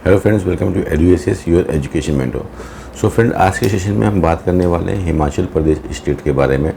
Hello friends, welcome to Eduacious your education mentor. So friend, आज के session में हम बात करने वाले हैं हिमाचल प्रदेश स्टेट के बारे में।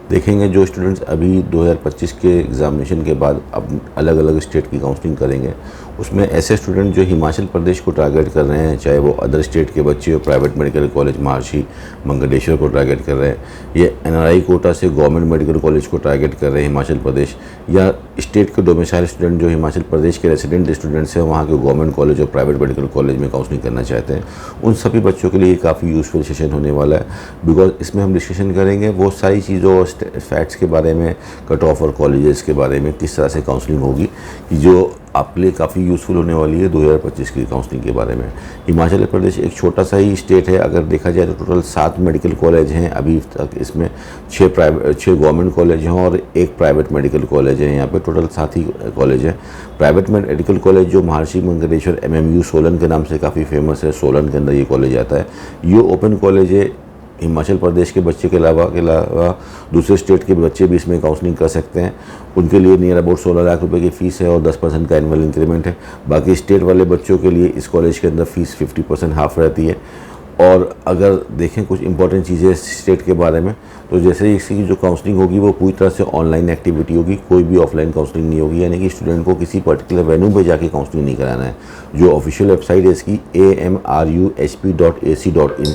देखेंगे जो स्टूडेंट्स अभी 2025 के एग्ज़ामिनेशन के बाद अब अलग अलग स्टेट की काउंसलिंग करेंगे, उसमें ऐसे स्टूडेंट जो हिमाचल प्रदेश को टारगेट कर रहे हैं, चाहे वो अदर स्टेट के बच्चे हो, प्राइवेट मेडिकल कॉलेज महर्षि मंगलेश्वर को टारगेट कर रहे हैं, या एनआरआई कोटा से गवर्नमेंट मेडिकल कॉलेज को टारगेट कर रहे हैं हिमाचल प्रदेश, या स्टेट के डोमिसाइल स्टूडेंट जो हिमाचल प्रदेश के रेसिडेंट स्टूडेंट्स हैं, वहाँ के गवर्नमेंट कॉलेज और प्राइवेट मेडिकल कॉलेज में काउंसलिंग करना चाहते हैं, उन सभी बच्चों के लिए काफ़ी यूज़फुल सेशन होने वाला है। बिकॉज इसमें हम डिस्कशन करेंगे वो सारी चीज़ों और फैक्ट्स के बारे में, कट ऑफ और कॉलेजेस के बारे में, किस तरह से काउंसलिंग होगी, कि जो आपके लिए काफ़ी यूज़फुल होने वाली है 2025 की काउंसलिंग के बारे में। हिमाचल प्रदेश एक छोटा सा ही स्टेट है। अगर देखा जाए तो टोटल 7 मेडिकल कॉलेज हैं अभी तक। इसमें 6 गवर्नमेंट कॉलेज हैं और 1 प्राइवेट मेडिकल कॉलेज है। यहाँ पे टोटल 7 ही कॉलेज हैं। प्राइवेट मेडिकल कॉलेज जो महर्षि मंगलेश्वर MMU सोलन के नाम से काफ़ी फेमस है, सोलन के अंदर ये कॉलेज आता है। ये ओपन कॉलेज है। हिमाचल प्रदेश के बच्चे के अलावा दूसरे स्टेट के बच्चे भी इसमें काउंसलिंग कर सकते हैं। उनके लिए नियर अबाउट 16 लाख रुपए की फ़ीस है और 10% का एनुअल इंक्रीमेंट है। बाकी स्टेट वाले बच्चों के लिए इस कॉलेज के अंदर फ़ीस 50% हाफ रहती है। और अगर देखें कुछ इंपॉर्टेंट चीज़ें स्टेट के बारे में, तो जैसे इसकी जो काउंसलिंग होगी वो पूरी तरह से ऑनलाइन एक्टिविटी होगी, कोई भी ऑफलाइन काउंसलिंग नहीं होगी। यानी कि स्टूडेंट को किसी पर्टिकुलर वेन्यू पे जाके काउंसलिंग नहीं कराना है। जो ऑफिशियल वेबसाइट है इसकी amruhp.ac.in,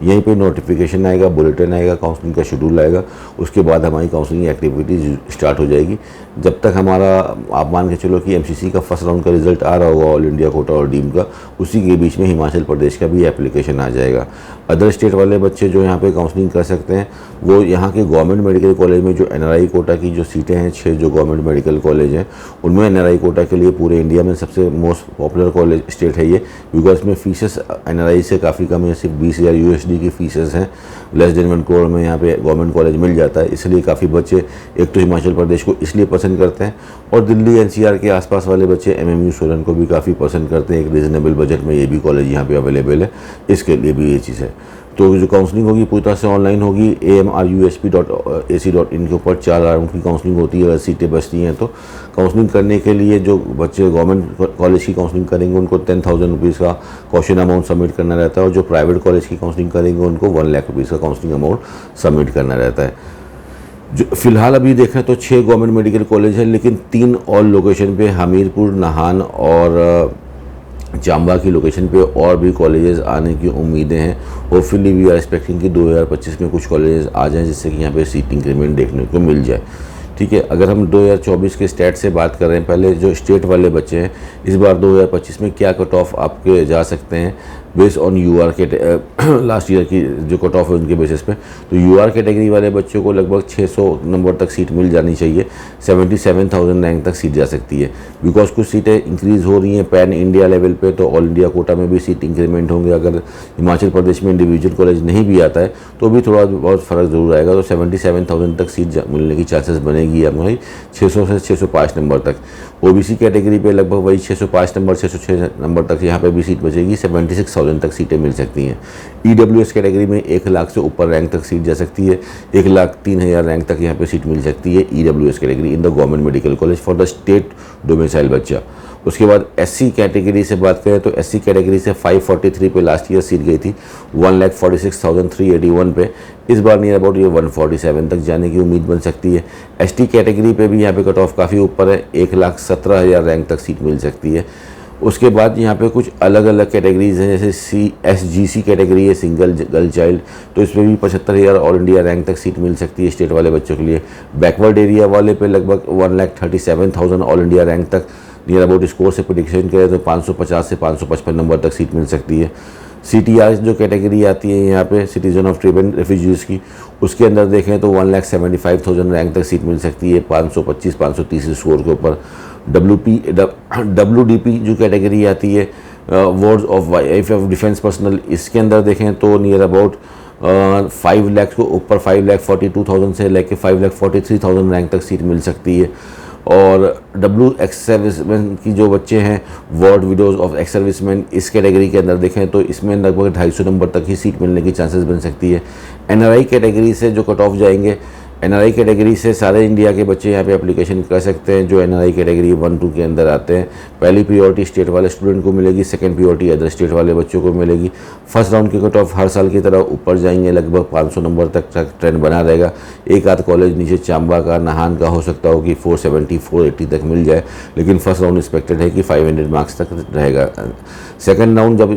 यहीं पे नोटिफिकेशन आएगा, बुलेटिन आएगा, काउंसलिंग का शेड्यूल आएगा। उसके बाद हमारी काउंसलिंग एक्टिविटीज़ स्टार्ट हो जाएगी। जब तक हमारा, आप मान के चलो कि MCC का फर्स्ट राउंड का रिजल्ट आ रहा होगा, ऑल इंडिया कोटा और डीम का, उसी के बीच में हिमाचल प्रदेश का भी एप्लीकेशन आ जाएगा। अदर स्टेट वाले बच्चे जो यहाँ पे काउंसलिंग कर सकते हैं, वो यहाँ के गवर्नमेंट मेडिकल कॉलेज में जो NRI कोटा की जो सीटें हैं, 6 जो गवर्नमेंट मेडिकल कॉलेज हैं, उनमें NRI कोटा के लिए पूरे इंडिया में सबसे मोस्ट पॉपुलर कॉलेज स्टेट है ये। बिकॉज इसमें फीसेस NRI से काफ़ी कम है, सिर्फ 20,000 USD की फीसेस हैं। लेस देन 1 करोड़ में यहाँ पे गवर्नमेंट कॉलेज मिल जाता है। इसलिए काफ़ी बच्चे एक तो हिमाचल प्रदेश को इसलिए पसंद करते हैं, और दिल्ली NCR के आसपास वाले बच्चे MMU सोलन को भी काफ़ी पसंद करते हैं। एक रीजनेबल बजट में ये भी कॉलेज यहाँ पे अवेलेबल है, इसके लिए भी ये चीज़ है। तो जो काउंसलिंग होगी पूरी तरह से ऑनलाइन होगी। amruhp.ac.in के ऊपर 4 राउंड की काउंसलिंग होती है। अगर सीटें बचती हैं तो काउंसलिंग करने के लिए जो बच्चे गवर्नमेंट कॉलेज की काउंसलिंग करेंगे उनको 10,000 रुपीज़ का क्वेश्चन अमाउंट सबमिट करना रहता है, और जो प्राइवेट कॉलेज की काउंसलिंग करेंगे उनको 1 लाख रुपीज़ का काउंसलिंग अमाउंट सबमिट करना रहता है। जो फिलहाल अभी देखें तो 6 गवर्नमेंट मेडिकल कॉलेज है, लेकिन 3 और लोकेशन पे, हमीरपुर, नाहन और चंबा की लोकेशन पे और भी कॉलेजेस आने की उम्मीदें हैं। होपफुली वी आर एक्सपेक्टिंग कि 2025 में कुछ कॉलेजेस आ जाएं, जिससे कि यहाँ पे सीट इंक्रीमेंट देखने को मिल जाए। ठीक है, अगर हम 2024 के स्टेट से बात कर रहे हैं, पहले जो स्टेट वाले बच्चे हैं, इस बार 2025 में क्या कट ऑफ आपके जा सकते हैं बेस्ड ऑन UR के लास्ट ईयर की जो कट ऑफ है उनके बेसिस पे। तो UR कैटेगरी वाले बच्चों को लगभग 600 नंबर तक सीट मिल जानी चाहिए। 77,000 रैंक तक सीट जा सकती है। बिकॉज कुछ सीटें इंक्रीज़ हो रही हैं पैन इंडिया लेवल पे, तो ऑल इंडिया कोटा में भी सीट इंक्रीमेंट होंगे। अगर हिमाचल प्रदेश में इंडिविजुअल कॉलेज नहीं भी आता है तो भी थोड़ा बहुत फ़र्क ज़रूर आएगा। तो 77,000 तक सीट मिलने की चांसेस बनेगी हमारी 600 से 605 नंबर तक। OBC कैटेगरी पे लगभग वही 605 नंबर, 606 नंबर तक यहाँ पे भी सीट बचेगी। 76,000 तक सीटें मिल सकती हैं। EWS कैटेगरी में 1 लाख से ऊपर रैंक तक सीट जा सकती है। 1,03,000 रैंक तक यहाँ पे सीट मिल सकती है EWS category in the government medical college for the state domicile बच्चा। उसके बाद SC कैटेगरी से बात करें तो SC कैटेगरी से 543 पे लास्ट ईयर सीट गई थी, 1,46,381 पे। इस बार नियर अबाउट ये 147 तक जाने की उम्मीद बन सकती है। ST कैटेगरी पे भी यहाँ पे कट ऑफ काफ़ी ऊपर है, 1,17,000 रैंक तक सीट मिल सकती है। उसके बाद यहाँ पे कुछ अलग अलग कैटेगरीज हैं, जैसे SGC कैटेगरी है, सिंगल गर्ल चाइल्ड, तो इसमें भी 75,000 ऑल इंडिया रैंक तक सीट मिल सकती है स्टेट वाले बच्चों के लिए। बैकवर्ड एरिया वाले पे लगभग 1,37,000 ऑल इंडिया रैंक तक नियर अबाउट स्कोर से प्रेडिक्शन करें तो 550 से 555 नंबर तक सीट मिल सकती है। CTR जो कैटेगरी आती है यहाँ पे, सिटीजन ऑफ ट्राइबल रेफ्यूजीज़ की, उसके अंदर देखें तो 1,75,000 रैंक तक सीट मिल सकती है 525-530 स्कोर के ऊपर। WDP जो कैटेगरी आती है, wards of wife of defence personnel, इसके अंदर देखें तो नियर अबाउट 5 लाख को ऊपर 5,42,000 से लेकर 5,43,000 रैंक तक सीट मिल सकती है। और एक्स सर्विसमैन की जो बच्चे हैं, ward widows of ex serviceman, इस कैटेगरी के अंदर देखें तो इसमें लगभग 250 नंबर तक ही सीट मिलने की चांसेस बन सकती है। NRI कैटेगरी से जो कट ऑफ जाएंगे, एनआरआई कैटेगरी से सारे इंडिया के बच्चे यहाँ पे एप्लीकेशन कर सकते हैं जो एनआरआई कैटेगरी 1-2 के अंदर आते हैं। पहली प्रियोरिटी स्टेट वाले स्टूडेंट को मिलेगी, सेकंड प्रियोरिटी अदर स्टेट वाले बच्चों को मिलेगी। फर्स्ट राउंड की कट ऑफ हर साल की तरह ऊपर जाएंगे, लगभग 500 नंबर तक ट्रेंड बना रहेगा। एक आध कॉलेज नीचे चांबा का, नाहन का हो सकता हो कि 470 480 तक मिल जाए, लेकिन फर्स्ट राउंड एक्सपेक्टेड है कि 500 मार्क्स तक रहेगा। सेकंड राउंड जब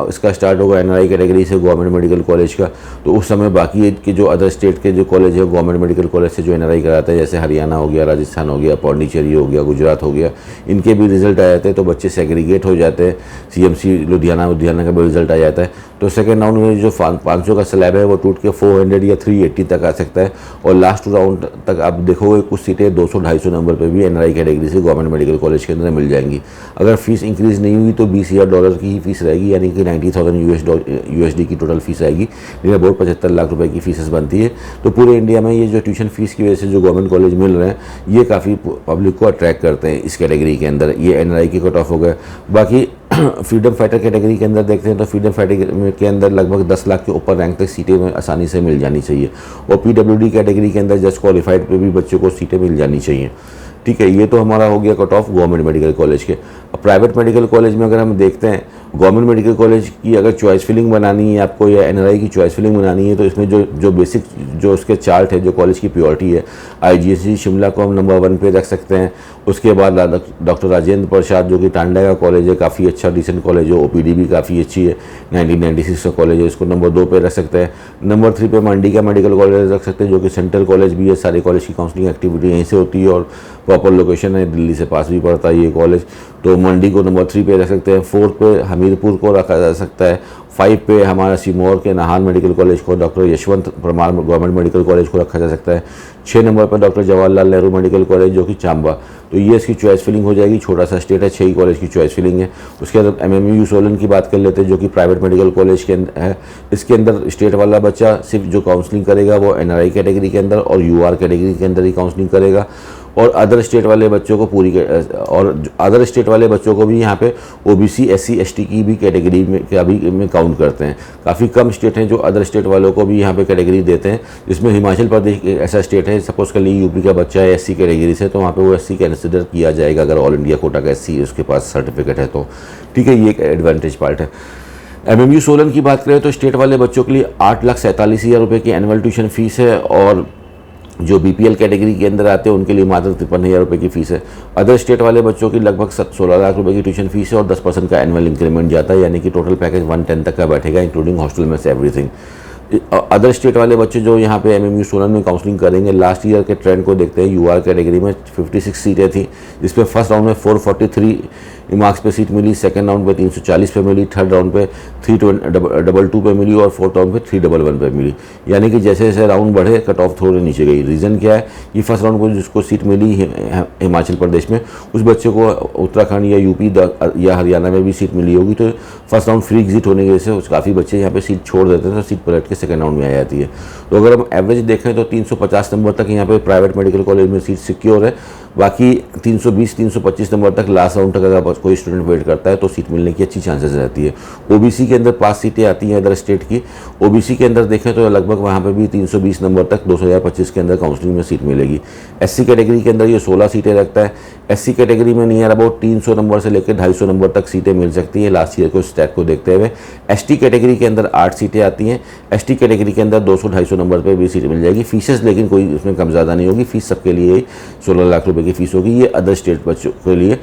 इसका स्टार्ट होगा एनआरआई कैटेगरी से गवर्नमेंट मेडिकल कॉलेज का, तो उस समय बाकी के जो अदर स्टेट के जो कॉलेज है गवर्नमेंट मेडिकल कॉलेज से जो एनआरआई कराते हैं, जैसे हरियाणा हो गया, राजस्थान हो गया, पौंडीचेरी हो गया, गुजरात हो गया, इनके भी रिजल्ट आ जाते हैं, तो बच्चे सेग्रीगेट हो जाते हैं। सीएमसी लुधियाना का भी रिजल्ट आ जाता है, तो सेकंड राउंड में जो 500 का स्लैब है वो टूट के 400 या 380 तक आ सकता है। और लास्ट राउंड तक आप देखोगे कुछ सीटें 200-250 नंबर पे भी एनआरआई कैटेगरी से गवर्नमेंट मेडिकल कॉलेज के अंदर मिल जाएंगी। अगर फीस इंक्रीज़ नहीं हुई तो $20,000 की ही फीस रहेगी, यानी कि 90,000 USD की टोटल फीस आएगी। नियर अबाउट 75 लाख रुपए की फीसेस बनती है। तो पूरे इंडिया में ये जो ट्यूशन फीस की वजह से जो गवर्नमेंट कॉलेज मिल रहे हैं, ये काफ़ी पब्लिक को अट्रैक्ट करते हैं इस कैटेगरी के अंदर। ये एनआरआई की कट ऑफ हो गए। बाकी फ्रीडम फाइटर कैटेगरी के अंदर देखते हैं तो फ्रीडम फाइटर के अंदर लगभग 10 लाख के ऊपर रैंक तक सीटें में आसानी से मिल जानी चाहिए। और पीडब्ल्यूडी कैटेगरी के अंदर जस्ट क्वालिफाइड पे भी बच्चों को सीटें मिल जानी चाहिए। ठीक है, ये तो हमारा हो गया cut off government medical college के। अब प्राइवेट मेडिकल कॉलेज में अगर हम देखते हैं, गवर्नमेंट मेडिकल कॉलेज की अगर चॉइस फिलिंग बनानी है आपको या एनआरआई की चॉइस फिलिंग बनानी है, तो इसमें जो बेसिक जो उसके चार्ट है, जो कॉलेज की प्योरिटी है, IGSC शिमला को हम नंबर 1 पे रख सकते हैं। उसके बाद डॉक्टर राजेंद्र प्रसाद जो कि टांडा का कॉलेज है, काफ़ी अच्छा डिसेंट कॉलेज है, OPD भी काफ़ी अच्छी है, 1996 का कॉलेज है, इसको नंबर 2 पे रख सकते हैं। नंबर 3 पे मंडी का मेडिकल कॉलेज रख सकते हैं, जो कि सेंट्रल कॉलेज भी है, सारे कॉलेज की काउंसलिंग एक्टिविटी यहीं से होती है और प्रॉपर लोकेशन है, दिल्ली से पास भी पड़ता है ये कॉलेज, तो मंडी को नंबर 3 पे रख सकते हैं। 4 पे हमीरपुर को रखा जा सकता है। 5 पे हमारा सिमोर के नाहन मेडिकल कॉलेज को, doctor Yashwant Parmar government medical college को रखा जा सकता है। 6 नंबर पर doctor Jawaharlal Nehru medical college जो कि चांबा, तो ये इसकी चॉइस फिलिंग हो जाएगी। छोटा सा स्टेट है, 6 ही कॉलेज की चॉइस फिलिंग है। उसके बाद MMU सोलन की बात कर लेते हैं, जो कि प्राइवेट मेडिकल कॉलेज के अंदर है। इसके अंदर स्टेट वाला बच्चा सिर्फ जो काउंसलिंग करेगा वो एनआरआई कैटेगरी के अंदर और UR कैटेगरी के अंदर ही काउंसलिंग करेगा। और अदर स्टेट वाले बच्चों को अदर स्टेट वाले बच्चों को भी यहाँ पे OBC SC ST की भी कैटेगरी में काउंट करते हैं। काफ़ी कम स्टेट हैं जो अदर स्टेट वालों को भी यहाँ पे कैटेगरी देते हैं, जिसमें हिमाचल प्रदेश एक ऐसा स्टेट है। सपोज कर लीजिए यूपी का बच्चा है SC कैटेगरी से, तो वहाँ पे वो SC कंसिडर किया जाएगा अगर ऑल इंडिया कोटा का SC उसके पास सर्टिफिकेट है तो। ठीक है, ये एक एडवांटेज पार्ट है। MMU सोलन की बात करें तो स्टेट वाले बच्चों के लिए 8,47,000 रुपये की एनुअल ट्यूशन फीस है, और जो BPL कैटेगरी के अंदर आते हैं उनके लिए मात्र 53,000 रुपये की फीस है। अदर स्टेट वाले बच्चों की लगभग 16 लाख रुपए की ट्यूशन फीस है और 10% का एनुअल इंक्रीमेंट जाता है, यानी कि टोटल पैकेज 110 तक का बैठेगा, इंक्लूडिंग हॉस्टल में से एवरीथिंग। अदर स्टेट वाले बच्चे जो यहाँ पे MMU सोलन में काउंसलिंग करेंगे, लास्ट ईयर के ट्रेंड को देखते हैं। UR कैटेगरी में 56 सीटें थी, जिसपे फर्स्ट राउंड में 443 मार्क्स पे सीट मिली, सेकंड राउंड पे 340 पे मिली, थर्ड राउंड पे 322 पे मिली और फोर्थ राउंड पे 311 पे मिली। यानी कि जैसे जैसे राउंड बढ़े कट ऑफ थोड़े नीचे गई। रीज़न क्या है कि फर्स्ट राउंड को जिसको सीट मिली हिमाचल प्रदेश में, उस बच्चे को उत्तराखंड या यूपी या हरियाणा में भी सीट मिली होगी, तो फर्स्ट राउंड फ्री एग्जिट होने की वजह से काफ़ी बच्चे यहाँ पे सीट छोड़ देते हैं, तो सीट पलट के सेकंड राउंड में आ जाती है। तो अगर हम एवरेज देखें तो 350 नंबर तक यहाँ पे प्राइवेट मेडिकल कॉलेज में सीट सिक्योर है। बाकी 320-325 नंबर तक लास्ट राउंड तक अगर कोई स्टूडेंट वेट करता है तो सीट मिलने की अच्छी चांसेस रहती है। OBC के अंदर 5 सीटें आती हैं अदर स्टेट की। OBC के अंदर देखें तो लगभग वहाँ पे भी 320 नंबर तक 2025 के अंदर काउंसलिंग में सीट मिलेगी। SC कैटेगरी के अंदर ये 16 सीटें रखता है। SC कैटेगरी में नियर अबाउट 300 नंबर से लेकर 250 नंबर तक सीटें मिल सकती हैं लास्ट ईयर को स्टैट को देखते हुए। ST कैटेगरी के अंदर 8 सीटें आती हैं। ST कैटेगरी के अंदर 200-250 नंबर पर भी सीट मिल जाएगी। फीसेस लेकिन कोई उसमें कम ज़्यादा नहीं होगी, फीस सबके लिए 16 लाख रुपए की फीस होगी। ये अदर स्टेट बच्चों के लिए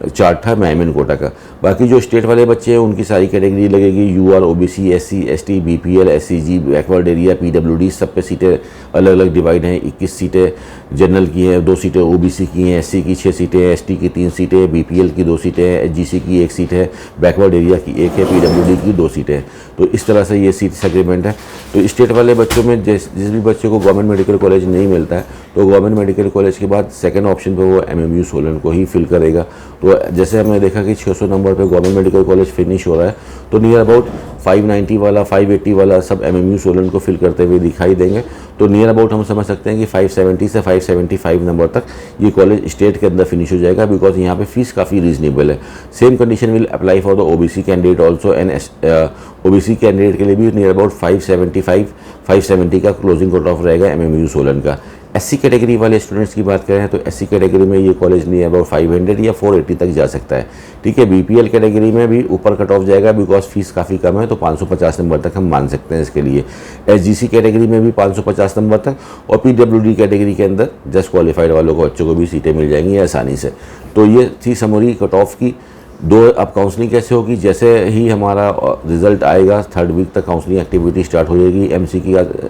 चार्ट था MIMN कोटा का। बाकी जो स्टेट वाले बच्चे हैं उनकी सारी कैटेगरी लगेगी। UR, OBC, SC, ST, BPL, SCG, backward area, PWD, सब पे सीटें अलग अलग डिवाइड हैं। 21 सीटें जनरल की हैं, 2 सीटें OBC की हैं, SC की 6 सीटें हैं, ST की 3 सीटें, BPL की 2 सीटें हैं, HGC की 1 सीट है, बैकवर्ड एरिया की 1 है, PWD की 2 सीटें हैं। तो इस तरह से ये सीट सेग्रीमेंट है। तो स्टेट वाले बच्चों में जिस भी बच्चे को गवर्नमेंट मेडिकल कॉलेज नहीं मिलता है, तो गवर्नमेंट मेडिकल कॉलेज के बाद सेकंड ऑप्शन पे वो MMU सोलन को ही फिल करेगा। तो जैसे हमने देखा कि 600 नंबर पे गवर्नमेंट मेडिकल कॉलेज फिनिश हो रहा है, तो नियर अबाउट 590 वाला 580 वाला सब MMU सोलन को फिल करते हुए दिखाई देंगे। तो नियर अबाउट हम समझ सकते हैं कि 570 से 575 नंबर तक ये कॉलेज स्टेट के अंदर फिनिश हो जाएगा, बिकॉज यहाँ पे फीस काफ़ी रीजनेबल है। Same condition will apply for the OBC candidate also, and OBC candidate के लिए भी नियर अबाउट 570 का क्लोजिंग कट ऑफ रहेगा MMU सोलन का। SC कैटेगरी वाले स्टूडेंट्स की बात करें तो SC कैटेगरी में ये कॉलेज नहीं है, अबाउट 500 या 480 तक जा सकता है। ठीक है, BPL कैटेगरी में भी ऊपर कट ऑफ जाएगा बिकॉज फीस काफ़ी कम है, तो 550 नंबर तक हम मान सकते हैं इसके लिए। SGC कैटेगरी में भी 550 नंबर तक, और PWD कैटेगरी के अंदर जस्ट क्वालिफाइड वालों को बच्चों को भी सीटें मिल जाएंगी आसानी से। तो ये थी समरी कट ऑफ की। अब काउंसलिंग कैसे होगी, जैसे ही हमारा रिजल्ट आएगा 3rd वीक तक काउंसलिंग एक्टिविटी स्टार्ट हो जाएगी।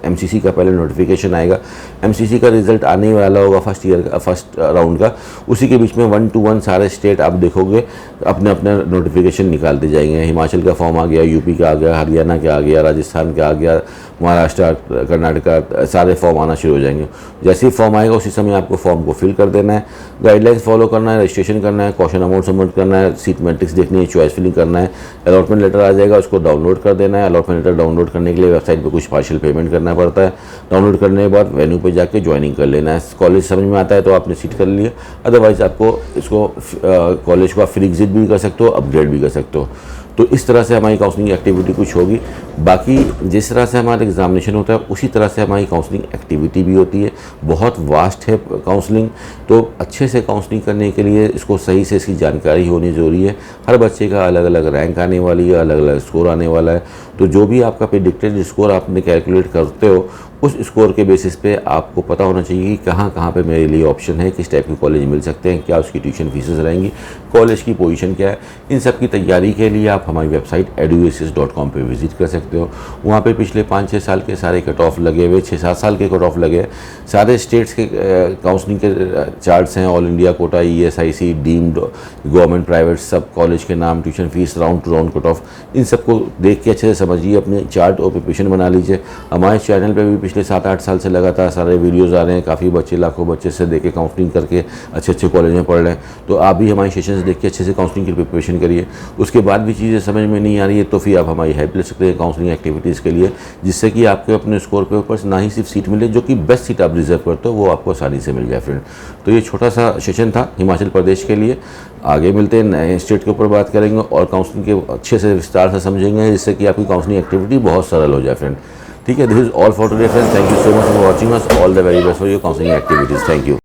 MCC का पहले नोटिफिकेशन आएगा, MCC का रिजल्ट आने वाला होगा फर्स्ट राउंड का, उसी के बीच में 1 to 1 सारे स्टेट आप देखोगे अपने अपने नोटिफिकेशन निकालते जाएंगे। हिमाचल का फॉर्म आ गया, यूपी का आ गया, हरियाणा का आ गया, राजस्थान का आ गया, महाराष्ट्र, कर्नाटका, सारे फॉर्म आना शुरू हो जाएंगे। जैसे ही फॉर्म आएगा उसी समय आपको फॉर्म को फिल कर देना है, गाइडलाइंस फॉलो करना है, रजिस्ट्रेशन करना है, क्वेश्चन अमाउंट सबमिट करना है, सीट मैट्रिक्स देखनी है, चॉइस फिलिंग करना है, अलॉटमेंट लेटर आ जाएगा उसको डाउनलोड कर देना है। अलॉटमेंट लेटर डाउनलोड करने के लिए वेबसाइट पे कुछ पार्शियल पेमेंट करना पड़ता है। डाउनलोड करने के बाद वेन्यू पे जाके ज्वाइनिंग कर लेना है। कॉलेज समझ में आता है तो आपने सीट कर लिया, अदरवाइज आपको इसको कॉलेज को आप फ्री एग्जिट भी कर सकते हो, अपग्रेड भी कर सकते हो। तो इस तरह से हमारी काउंसलिंग एक्टिविटी कुछ होगी। बाकी जिस तरह से हमारा एग्जामिनेशन होता है उसी तरह से हमारी काउंसलिंग एक्टिविटी भी होती है। बहुत वास्ट है काउंसलिंग, तो अच्छे से काउंसलिंग करने के लिए इसको सही से इसकी जानकारी होनी ज़रूरी है। हर बच्चे का अलग अलग रैंक आने वाली है, अलग अलग स्कोर आने वाला है, तो जो भी आपका प्रेडिक्टेड स्कोर आपने कैलकुलेट करते हो उस स्कोर के बेसिस पे आपको पता होना चाहिए कि कहाँ पे मेरे लिए ऑप्शन है, किस टाइप के कॉलेज मिल सकते हैं, क्या उसकी ट्यूशन फीसेस रहेंगी, कॉलेज की पोजीशन क्या है। इन सब की तैयारी के लिए आप हमारी वेबसाइट eduasis.com पे विजिट कर सकते हो। वहाँ पे पिछले 5-6 साल के सारे कट ऑफ लगे हुए, 6-7 साल के कट ऑफ लगे हैं, सारे स्टेट्स के काउंसलिंग के चार्ट्स हैं, all India quota, ESIC, deemed, government, private, सब कॉलेज के नाम, tuition fees, round two round cut off, इन सबको देख के अच्छे से समझिए, अपने चार्ट और प्रिपरेशन बना लीजिए। हमारे चैनल पर भी पिछले 7-8 साल से लगातार सारे वीडियोस आ रहे हैं, काफ़ी बच्चे, लाखों बच्चे से देख के काउंसलिंग करके अच्छे अच्छे कॉलेज में पढ़ रहे हैं। तो आप भी हमारी सेशन देख के अच्छे से काउंसलिंग की प्रिपरेशन करिए। उसके बाद भी चीज़ें समझ में नहीं आ रही है तो फिर आप हमारी हेल्प ले सकते हैं काउंसलिंग एक्टिविटीज़ के लिए, जिससे कि आपके अपने स्कोर पे ऊपर ना ही सिर्फ सीट मिले, जो कि बेस्ट सीट आप रिजर्व करते हो वो आपको आसानी से मिल जाए फ्रेंड। तो ये छोटा सा सेशन था हिमाचल प्रदेश के लिए। आगे मिलते हैं, नए स्टेट के ऊपर बात करेंगे और काउंसलिंग के अच्छे से विस्तार से समझेंगे, जिससे कि आपकी काउंसलिंग एक्टिविटी बहुत सरल हो जाए फ्रेंड। ठीक है, this is all for today friends. Thank you so much for watching us. All the very best for your counselling activities. Thank you.